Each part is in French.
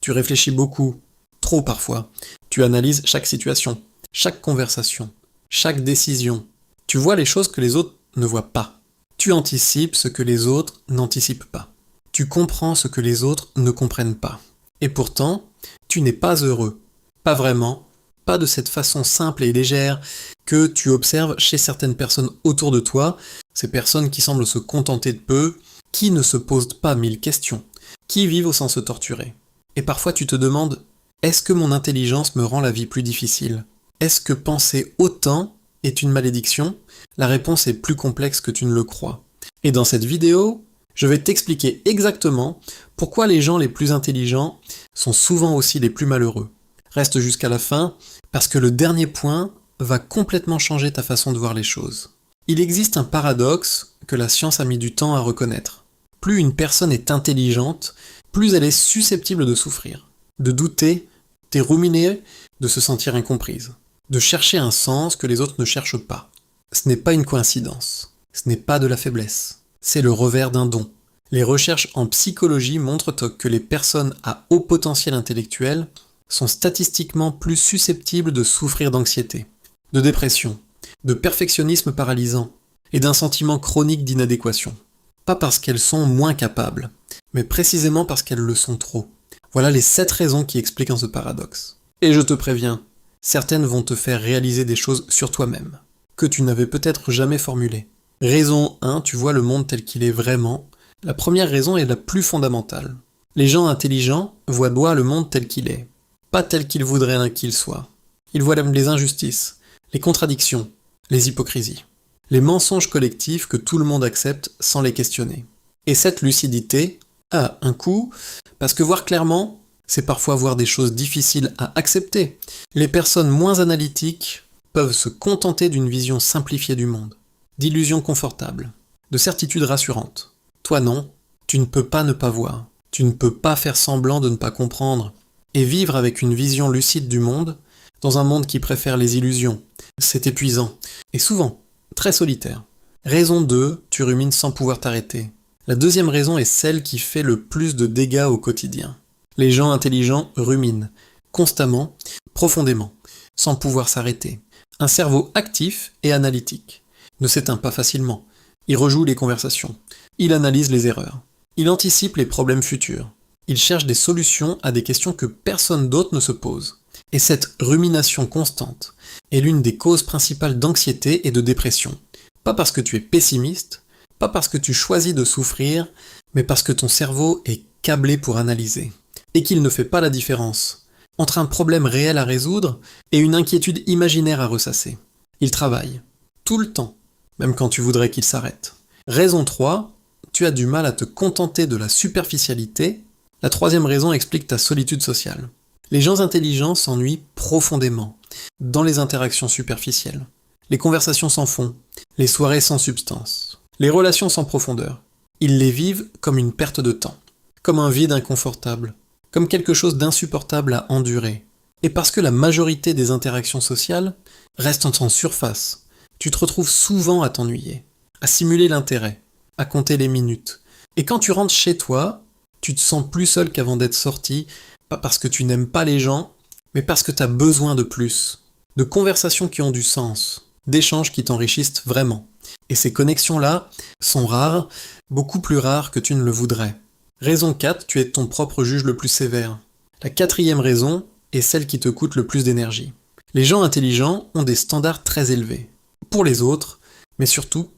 Tu réfléchis beaucoup, trop parfois. Tu analyses chaque situation, chaque conversation, chaque décision. Tu vois les choses que les autres ne voient pas. Tu anticipes ce que les autres n'anticipent pas. Tu comprends ce que les autres ne comprennent pas. Et pourtant, tu n'es pas heureux. Pas vraiment, pas de cette façon simple et légère que tu observes chez certaines personnes autour de toi, ces personnes qui semblent se contenter de peu, qui ne se posent pas mille questions, qui vivent sans se torturer. Et parfois tu te demandes, est-ce que mon intelligence me rend la vie plus difficile? Est-ce que penser autant est une malédiction? La réponse est plus complexe que tu ne le crois. Et dans cette vidéo, je vais t'expliquer exactement pourquoi les gens les plus intelligents sont souvent aussi les plus malheureux. Reste jusqu'à la fin, parce que le dernier point va complètement changer ta façon de voir les choses. Il existe un paradoxe que la science a mis du temps à reconnaître. Plus une personne est intelligente, plus elle est susceptible de souffrir, de douter, de ruminer, de se sentir incomprise, de chercher un sens que les autres ne cherchent pas. Ce n'est pas une coïncidence, ce n'est pas de la faiblesse, c'est le revers d'un don. Les recherches en psychologie montrent que les personnes à haut potentiel intellectuel sont statistiquement plus susceptibles de souffrir d'anxiété, de dépression, de perfectionnisme paralysant et d'un sentiment chronique d'inadéquation. Pas parce qu'elles sont moins capables, mais précisément parce qu'elles le sont trop. Voilà les 7 raisons qui expliquent ce paradoxe. Et je te préviens, certaines vont te faire réaliser des choses sur toi-même, que tu n'avais peut-être jamais formulées. Raison 1, tu vois le monde tel qu'il est vraiment. La première raison est la plus fondamentale. Les gens intelligents voient le monde tel qu'il est, pas tel qu'ils voudraient qu'il soit. Ils voient les injustices, les contradictions, les hypocrisies, les mensonges collectifs que tout le monde accepte sans les questionner. Et cette lucidité a un coût, parce que voir clairement, c'est parfois voir des choses difficiles à accepter. Les personnes moins analytiques peuvent se contenter d'une vision simplifiée du monde, d'illusions confortables, de certitudes rassurantes. Toi non, tu ne peux pas ne pas voir, tu ne peux pas faire semblant de ne pas comprendre, et vivre avec une vision lucide du monde, dans un monde qui préfère les illusions. C'est épuisant, et souvent très solitaire. Raison 2, tu rumines sans pouvoir t'arrêter. La deuxième raison est celle qui fait le plus de dégâts au quotidien. Les gens intelligents ruminent, constamment, profondément, sans pouvoir s'arrêter. Un cerveau actif et analytique ne s'éteint pas facilement. Il rejoue les conversations. Il analyse les erreurs. Il anticipe les problèmes futurs. Il cherche des solutions à des questions que personne d'autre ne se pose. Et cette rumination constante est l'une des causes principales d'anxiété et de dépression. Pas parce que tu es pessimiste, pas parce que tu choisis de souffrir, mais parce que ton cerveau est câblé pour analyser. Et qu'il ne fait pas la différence entre un problème réel à résoudre et une inquiétude imaginaire à ressasser. Il travaille, tout le temps, même quand tu voudrais qu'il s'arrête. Raison 3, tu as du mal à te contenter de la superficialité. La troisième raison explique ta solitude sociale. Les gens intelligents s'ennuient profondément dans les interactions superficielles, les conversations sans fond, les soirées sans substance, les relations sans profondeur. Ils les vivent comme une perte de temps, comme un vide inconfortable, comme quelque chose d'insupportable à endurer. Et parce que la majorité des interactions sociales restent en surface, tu te retrouves souvent à t'ennuyer, à simuler l'intérêt, à compter les minutes. Et quand tu rentres chez toi, tu te sens plus seul qu'avant d'être sorti, pas parce que tu n'aimes pas les gens, mais parce que tu as besoin de plus, de conversations qui ont du sens, d'échanges qui t'enrichissent vraiment. Et ces connexions-là sont rares, beaucoup plus rares que tu ne le voudrais. Raison 4, tu es ton propre juge le plus sévère. La quatrième raison est celle qui te coûte le plus d'énergie. Les gens intelligents ont des standards très élevés, pour les autres, mais surtout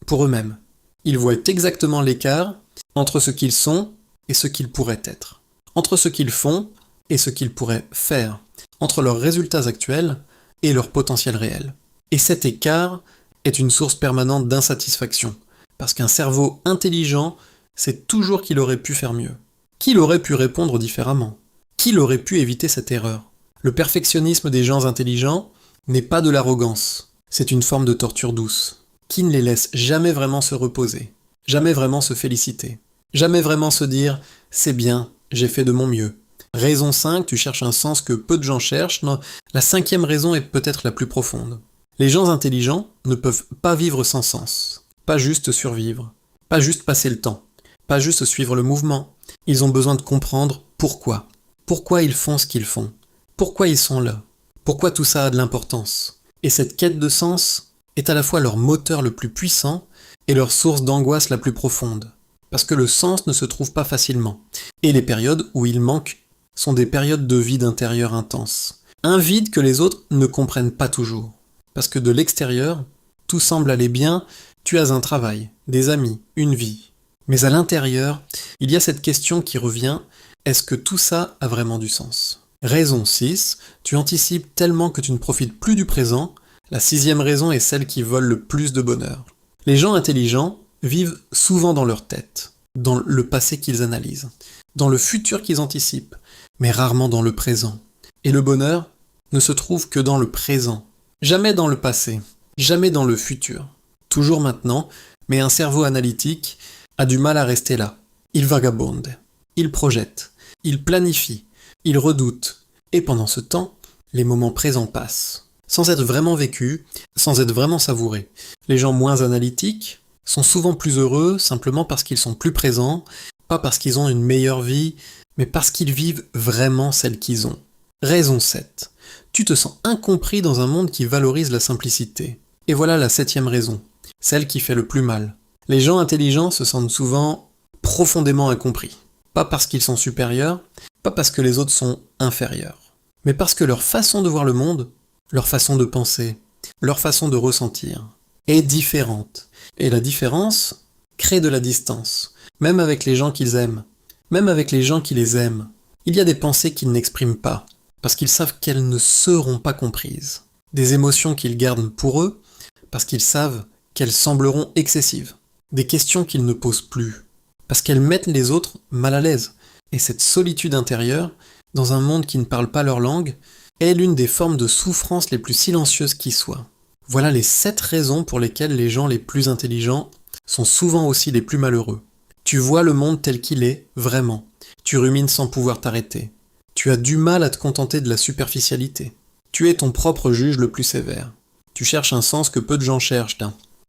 pour eux-mêmes. Ils voient exactement l'écart entre ce qu'ils sont et ce qu'ils pourraient être, entre ce qu'ils font et ce qu'ils pourraient faire, entre leurs résultats actuels et leur potentiel réel. Et cet écart est une source permanente d'insatisfaction, parce qu'un cerveau intelligent sait toujours qu'il aurait pu faire mieux, qu'il aurait pu répondre différemment, qu'il aurait pu éviter cette erreur. Le perfectionnisme des gens intelligents n'est pas de l'arrogance, c'est une forme de torture douce, qui ne les laisse jamais vraiment se reposer, jamais vraiment se féliciter, jamais vraiment se dire « c'est bien, j'ai fait de mon mieux ». Raison 5, tu cherches un sens que peu de gens cherchent. Non, la cinquième raison est peut-être la plus profonde. Les gens intelligents ne peuvent pas vivre sans sens, pas juste survivre, pas juste passer le temps, pas juste suivre le mouvement. Ils ont besoin de comprendre pourquoi. Pourquoi ils font ce qu'ils font? Pourquoi ils sont là? Pourquoi tout ça a de l'importance? Et cette quête de sens est à la fois leur moteur le plus puissant et leur source d'angoisse la plus profonde. Parce que le sens ne se trouve pas facilement. Et les périodes où il manque sont des périodes de vide intérieur intense. Un vide que les autres ne comprennent pas toujours. Parce que de l'extérieur, tout semble aller bien, tu as un travail, des amis, une vie. Mais à l'intérieur, il y a cette question qui revient, est-ce que tout ça a vraiment du sens? Raison 6, tu anticipes tellement que tu ne profites plus du présent. La 6e raison est celle qui vole le plus de bonheur. Les gens intelligents vivent souvent dans leur tête, dans le passé qu'ils analysent, dans le futur qu'ils anticipent, mais rarement dans le présent. Et le bonheur ne se trouve que dans le présent. Jamais dans le passé, jamais dans le futur. Toujours maintenant, mais un cerveau analytique a du mal à rester là. Il vagabonde, il projette, il planifie, il redoute. Et pendant ce temps, les moments présents passent, sans être vraiment vécus, sans être vraiment savourés. Les gens moins analytiques sont souvent plus heureux simplement parce qu'ils sont plus présents, pas parce qu'ils ont une meilleure vie, mais parce qu'ils vivent vraiment celle qu'ils ont. Raison 7. Tu te sens incompris dans un monde qui valorise la simplicité. Et voilà la 7e raison, celle qui fait le plus mal. Les gens intelligents se sentent souvent profondément incompris. Pas parce qu'ils sont supérieurs, pas parce que les autres sont inférieurs, mais parce que leur façon de voir le monde, leur façon de penser, leur façon de ressentir est différente. Et la différence crée de la distance, même avec les gens qu'ils aiment, même avec les gens qui les aiment. Il y a des pensées qu'ils n'expriment pas, parce qu'ils savent qu'elles ne seront pas comprises. Des émotions qu'ils gardent pour eux, parce qu'ils savent qu'elles sembleront excessives. Des questions qu'ils ne posent plus, parce qu'elles mettent les autres mal à l'aise. Et cette solitude intérieure, dans un monde qui ne parle pas leur langue, est l'une des formes de souffrance les plus silencieuses qui soient. Voilà les 7 raisons pour lesquelles les gens les plus intelligents sont souvent aussi les plus malheureux. Tu vois le monde tel qu'il est, vraiment. Tu rumines sans pouvoir t'arrêter. Tu as du mal à te contenter de la superficialité. Tu es ton propre juge le plus sévère. Tu cherches un sens que peu de gens cherchent.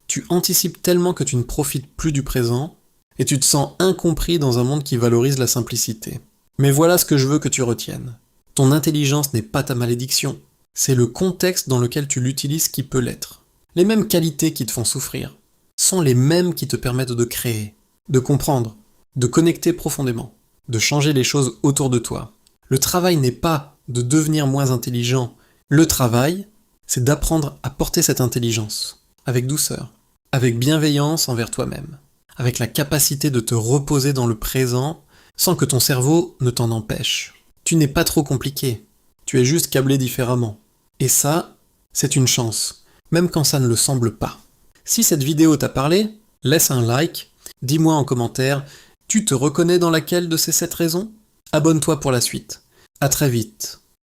Tu anticipes tellement que tu ne profites plus du présent, et tu te sens incompris dans un monde qui valorise la simplicité. Mais voilà ce que je veux que tu retiennes. Ton intelligence n'est pas ta malédiction. C'est le contexte dans lequel tu l'utilises qui peut l'être. Les mêmes qualités qui te font souffrir sont les mêmes qui te permettent de créer, de comprendre, de connecter profondément, de changer les choses autour de toi. Le travail n'est pas de devenir moins intelligent. Le travail, c'est d'apprendre à porter cette intelligence, avec douceur, avec bienveillance envers toi-même, avec la capacité de te reposer dans le présent sans que ton cerveau ne t'en empêche. Tu n'es pas trop compliqué, tu es juste câblé différemment. Et ça, c'est une chance, même quand ça ne le semble pas. Si cette vidéo t'a parlé, laisse un like, dis-moi en commentaire, tu te reconnais dans laquelle de ces 7 raisons? Abonne-toi pour la suite. À très vite.